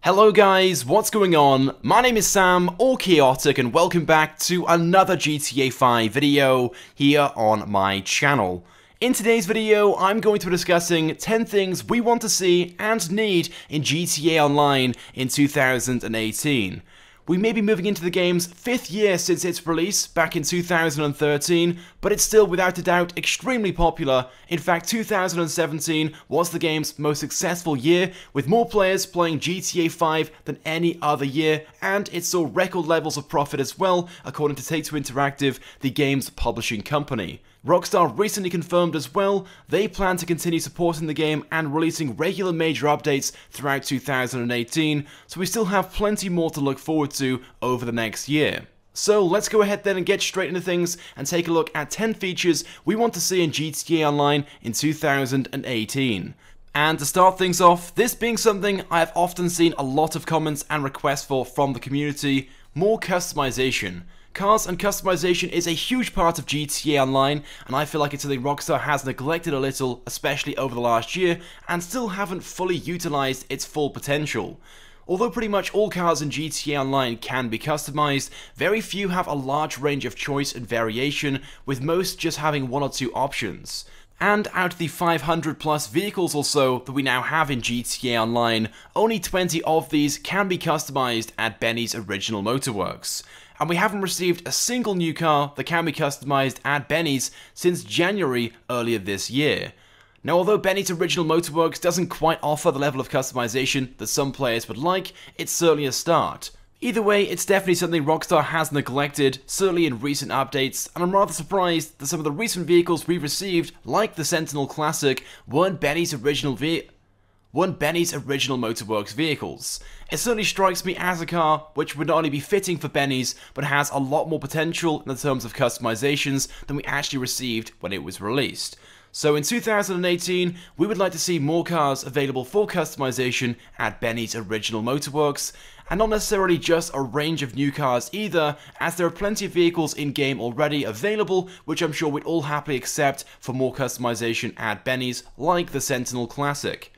Hello guys, what's going on? My name is Sam, or Chaotic, and welcome back to another GTA 5 video here on my channel. In today's video, I'm going to be discussing 10 things we want to see and need in GTA Online in 2018. We may be moving into the game's 5th year since its release back in 2013, but it's still without a doubt extremely popular. In fact, 2017 was the game's most successful year, with more players playing GTA 5 than any other year, and it saw record levels of profit as well, according to Take-Two Interactive, the game's publishing company. Rockstar recently confirmed as well they plan to continue supporting the game and releasing regular major updates throughout 2018, so we still have plenty more to look forward to over the next year. So let's go ahead then and get straight into things and take a look at 10 features we want to see in GTA Online in 2018. And to start things off, this being something I have often seen a lot of comments and requests for from the community, more customization. Cars and customization is a huge part of GTA Online, and I feel like it's something Rockstar has neglected a little, especially over the last year, and still haven't fully utilized its full potential. Although pretty much all cars in GTA Online can be customized, very few have a large range of choice and variation, with most just having one or two options. And out of the 500 plus vehicles or so that we now have in GTA Online, only 20 of these can be customized at Benny's Original Motorworks. And we haven't received a single new car that can be customized at Benny's since January earlier this year. Now, although Benny's Original Motorworks doesn't quite offer the level of customization that some players would like, it's certainly a start. Either way, it's definitely something Rockstar has neglected, certainly in recent updates, and I'm rather surprised that some of the recent vehicles we've received, like the Sentinel Classic, weren't Benny's Original Motorworks vehicles. It certainly strikes me as a car which would not only be fitting for Benny's, but has a lot more potential in terms of customizations than we actually received when it was released. So in 2018, we would like to see more cars available for customization at Benny's Original Motorworks, and not necessarily just a range of new cars either, as there are plenty of vehicles in-game already available, which I'm sure we'd all happily accept for more customization at Benny's, like the Sentinel Classic.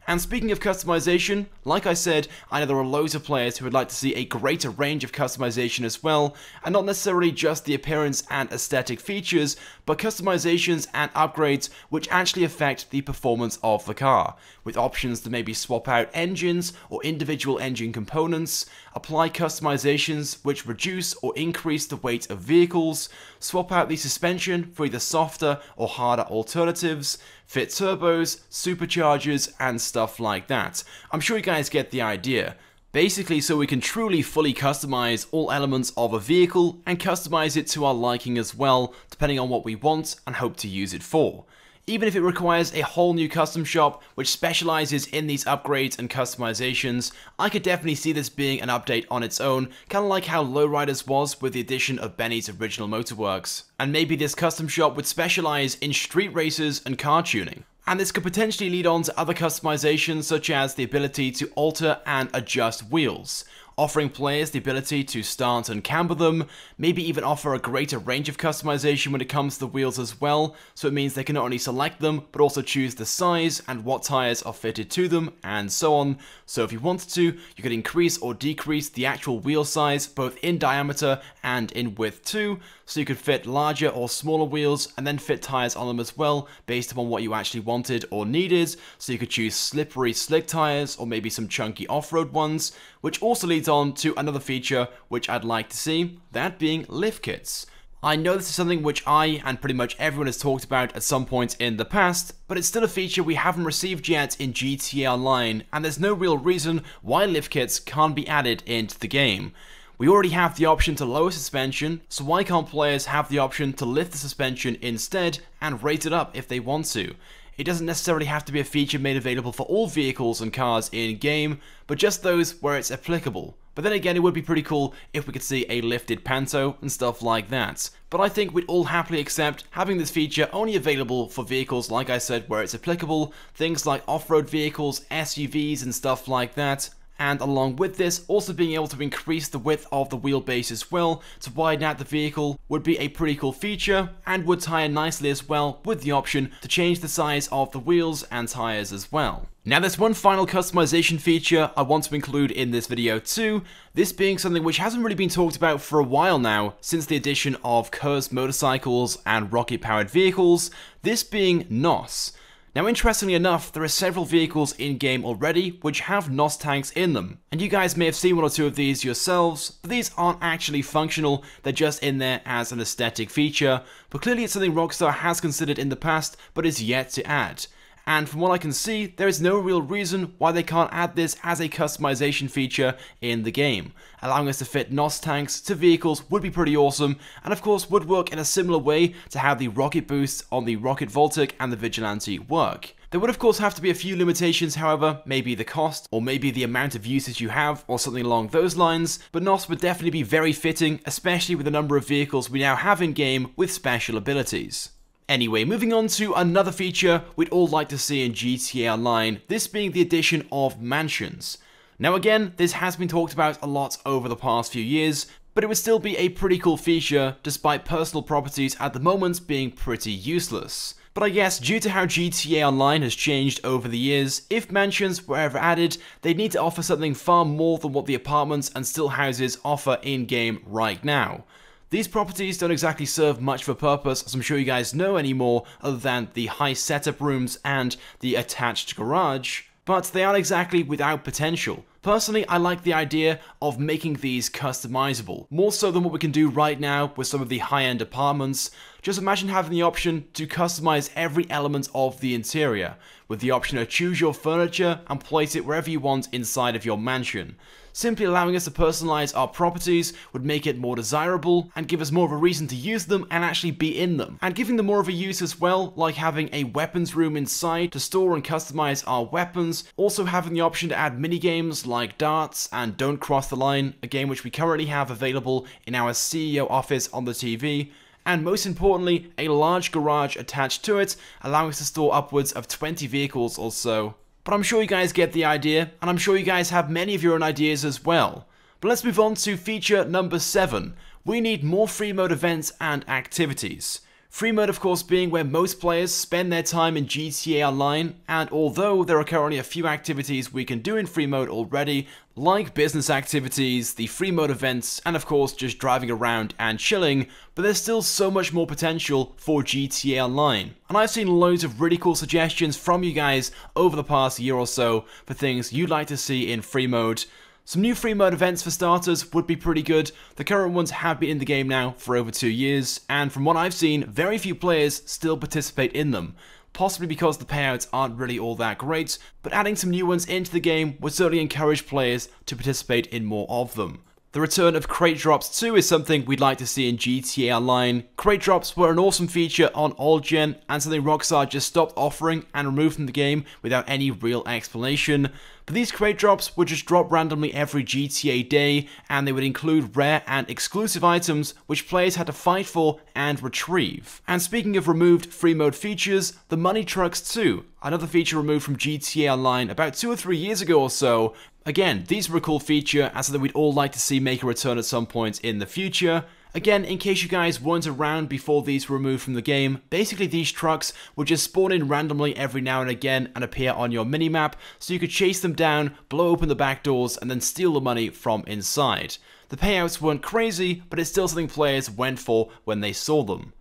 And speaking of customization, like I said, I know there are loads of players who would like to see a greater range of customization as well, and not necessarily just the appearance and aesthetic features, but customizations and upgrades which actually affect the performance of the car, with options to maybe swap out engines or individual engine components, apply customizations which reduce or increase the weight of vehicles, swap out the suspension for either softer or harder alternatives, fit turbos, superchargers, and stuff like that. I'm sure you guys get the idea. Basically, so we can truly fully customize all elements of a vehicle and customize it to our liking as well, depending on what we want and hope to use it for. Even if it requires a whole new custom shop which specializes in these upgrades and customizations, I could definitely see this being an update on its own, kinda like how Lowriders was with the addition of Benny's Original Motorworks. And maybe this custom shop would specialize in street races and car tuning. And this could potentially lead on to other customizations such as the ability to alter and adjust wheels, offering players the ability to start and camber them, maybe even offer a greater range of customization when it comes to the wheels as well, so it means they can not only select them, but also choose the size and what tires are fitted to them, and so on. So if you wanted to, you could increase or decrease the actual wheel size, both in diameter and in width too, so you could fit larger or smaller wheels, and then fit tires on them as well, based upon what you actually wanted or needed, so you could choose slippery slick tires, or maybe some chunky off-road ones, which also leads on to another feature which I'd like to see, that being lift kits. I know this is something which I and pretty much everyone has talked about at some point in the past, but it's still a feature we haven't received yet in GTA Online, and there's no real reason why lift kits can't be added into the game. We already have the option to lower suspension, so why can't players have the option to lift the suspension instead and raise it up if they want to? It doesn't necessarily have to be a feature made available for all vehicles and cars in-game, but just those where it's applicable. But then again, it would be pretty cool if we could see a lifted Panto and stuff like that. But I think we'd all happily accept having this feature only available for vehicles, like I said, where it's applicable, things like off-road vehicles, SUVs and stuff like that. and along with this, also being able to increase the width of the wheelbase as well to widen out the vehicle would be a pretty cool feature, and would tie in nicely as well with the option to change the size of the wheels and tires as well. Now there's one final customization feature I want to include in this video too, this being something which hasn't really been talked about for a while now since the addition of cursed motorcycles and rocket-powered vehicles, this being NOS. Now interestingly enough, there are several vehicles in-game already which have NOS tanks in them, and you guys may have seen one or two of these yourselves, but these aren't actually functional, they're just in there as an aesthetic feature, but clearly it's something Rockstar has considered in the past but is yet to add. And from what I can see, there is no real reason why they can't add this as a customization feature in the game. Allowing us to fit NOS tanks to vehicles would be pretty awesome, and of course would work in a similar way to how the rocket boosts on the Rocket Voltic and the Vigilante work. There would of course have to be a few limitations however, maybe the cost, or maybe the amount of usage you have, or something along those lines, but NOS would definitely be very fitting, especially with the number of vehicles we now have in game with special abilities. Anyway, moving on to another feature we'd all like to see in GTA Online, this being the addition of mansions. Now again, this has been talked about a lot over the past few years, but it would still be a pretty cool feature despite personal properties at the moment being pretty useless. But I guess due to how GTA Online has changed over the years, if mansions were ever added, they'd need to offer something far more than what the apartments and still houses offer in-game right now. These properties don't exactly serve much of a purpose, as I'm sure you guys know anymore, other than the high setup rooms and the attached garage, but they aren't exactly without potential. Personally, I like the idea of making these customizable, more so than what we can do right now with some of the high-end apartments. Just imagine having the option to customize every element of the interior, with the option to choose your furniture and place it wherever you want inside of your mansion. Simply allowing us to personalize our properties would make it more desirable and give us more of a reason to use them and actually be in them. And giving them more of a use as well, like having a weapons room inside to store and customize our weapons. Also having the option to add minigames like darts and Don't Cross the Line, a game which we currently have available in our CEO office on the TV. And most importantly, a large garage attached to it, allowing us to store upwards of 20 vehicles or so. But I'm sure you guys get the idea, and I'm sure you guys have many of your own ideas as well. But let's move on to feature number 7. We need more free mode events and activities. Free mode of course being where most players spend their time in GTA Online, and although there are currently a few activities we can do in free mode already, like business activities, the free mode events, and of course just driving around and chilling, but there's still so much more potential for GTA Online. And I've seen loads of really cool suggestions from you guys over the past year or so for things you'd like to see in free mode. Some new free mode events for starters would be pretty good. The current ones have been in the game now for over 2 years, and from what I've seen, very few players still participate in them. Possibly because the payouts aren't really all that great, but adding some new ones into the game would certainly encourage players to participate in more of them. The return of crate drops too is something we'd like to see in GTA Online. Crate drops were an awesome feature on old gen and something Rockstar just stopped offering and removed from the game without any real explanation. But these crate drops would just drop randomly every GTA day, and they would include rare and exclusive items which players had to fight for and retrieve. And speaking of removed free mode features, the money trucks too, another feature removed from GTA Online about 2 or 3 years ago or so. Again, these were a cool feature and something we'd all like to see make a return at some point in the future. Again, in case you guys weren't around before these were removed from the game, basically these trucks would just spawn in randomly every now and again and appear on your minimap, so you could chase them down, blow open the back doors, and then steal the money from inside. The payouts weren't crazy, but it's still something players went for when they saw them.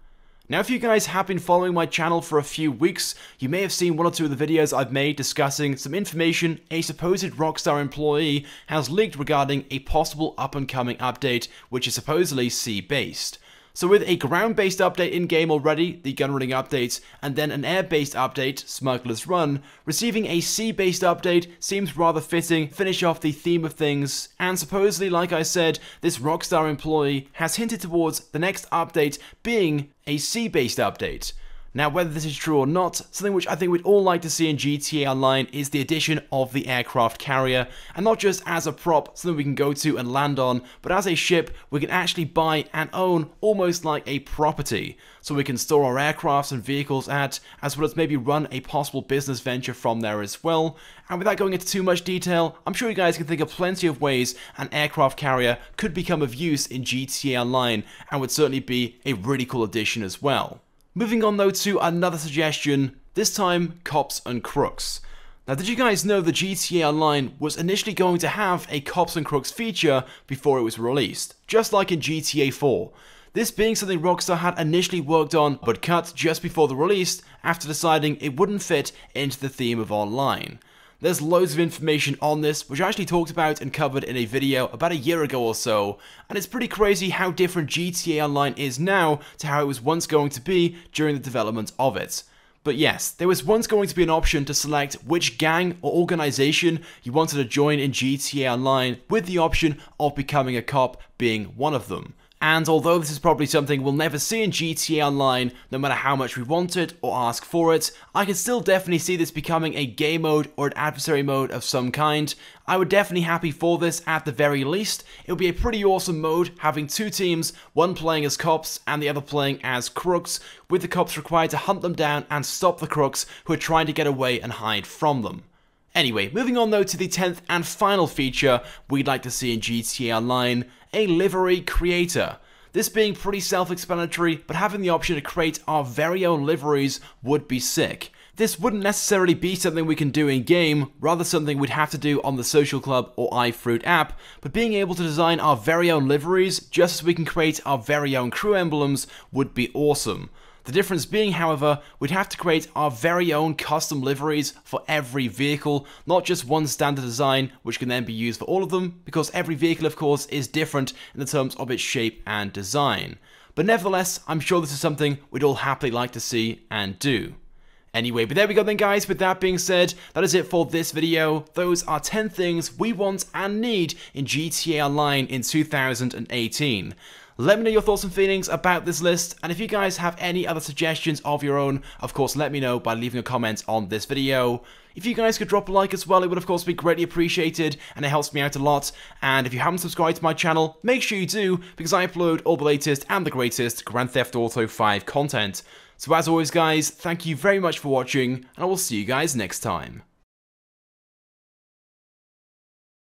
Now, if you guys have been following my channel for a few weeks, you may have seen one or two of the videos I've made discussing some information a supposed Rockstar employee has leaked regarding a possible up-and-coming update, which is supposedly sea-based. So with a ground-based update in-game already, the gun-running update, and then an air-based update, Smuggler's Run, receiving a sea-based update seems rather fitting, finish off the theme of things, and supposedly, like I said, this Rockstar employee has hinted towards the next update being a sea-based update. Now, whether this is true or not, something which I think we'd all like to see in GTA Online is the addition of the aircraft carrier, and not just as a prop, something we can go to and land on, but as a ship we can actually buy and own almost like a property. So we can store our aircrafts and vehicles at, as well as maybe run a possible business venture from there as well. And without going into too much detail, I'm sure you guys can think of plenty of ways an aircraft carrier could become of use in GTA Online, and would certainly be a really cool addition as well. Moving on though to another suggestion, this time Cops and Crooks. Now, did you guys know that GTA Online was initially going to have a Cops and Crooks feature before it was released, just like in GTA 4? This being something Rockstar had initially worked on but cut just before the release after deciding it wouldn't fit into the theme of online. There's loads of information on this, which I actually talked about and covered in a video about a year ago or so, and it's pretty crazy how different GTA Online is now to how it was once going to be during the development of it. But yes, there was once going to be an option to select which gang or organization you wanted to join in GTA Online, with the option of becoming a cop being one of them. And although this is probably something we'll never see in GTA Online, no matter how much we want it or ask for it, I can still definitely see this becoming a game mode or an adversary mode of some kind. I would definitely be happy for this at the very least. It would be a pretty awesome mode, having two teams, one playing as cops and the other playing as crooks, with the cops required to hunt them down and stop the crooks who are trying to get away and hide from them. Anyway, moving on though to the 10th and final feature we'd like to see in GTA Online, a Livery Creator. This being pretty self-explanatory, but having the option to create our very own liveries would be sick. This wouldn't necessarily be something we can do in-game, rather something we'd have to do on the Social Club or iFruit app, but being able to design our very own liveries, just as we can create our very own crew emblems, would be awesome. The difference being, however, we'd have to create our very own custom liveries for every vehicle, not just one standard design which can then be used for all of them, because every vehicle of course is different in the terms of its shape and design. But nevertheless, I'm sure this is something we'd all happily like to see and do. Anyway, but there we go then guys, with that being said, that is it for this video. Those are 10 things we want and need in GTA Online in 2018. Let me know your thoughts and feelings about this list, and if you guys have any other suggestions of your own, of course let me know by leaving a comment on this video. If you guys could drop a like as well, it would of course be greatly appreciated, and it helps me out a lot. And if you haven't subscribed to my channel, make sure you do, because I upload all the latest and the greatest Grand Theft Auto 5 content. So as always guys, thank you very much for watching, and I will see you guys next time.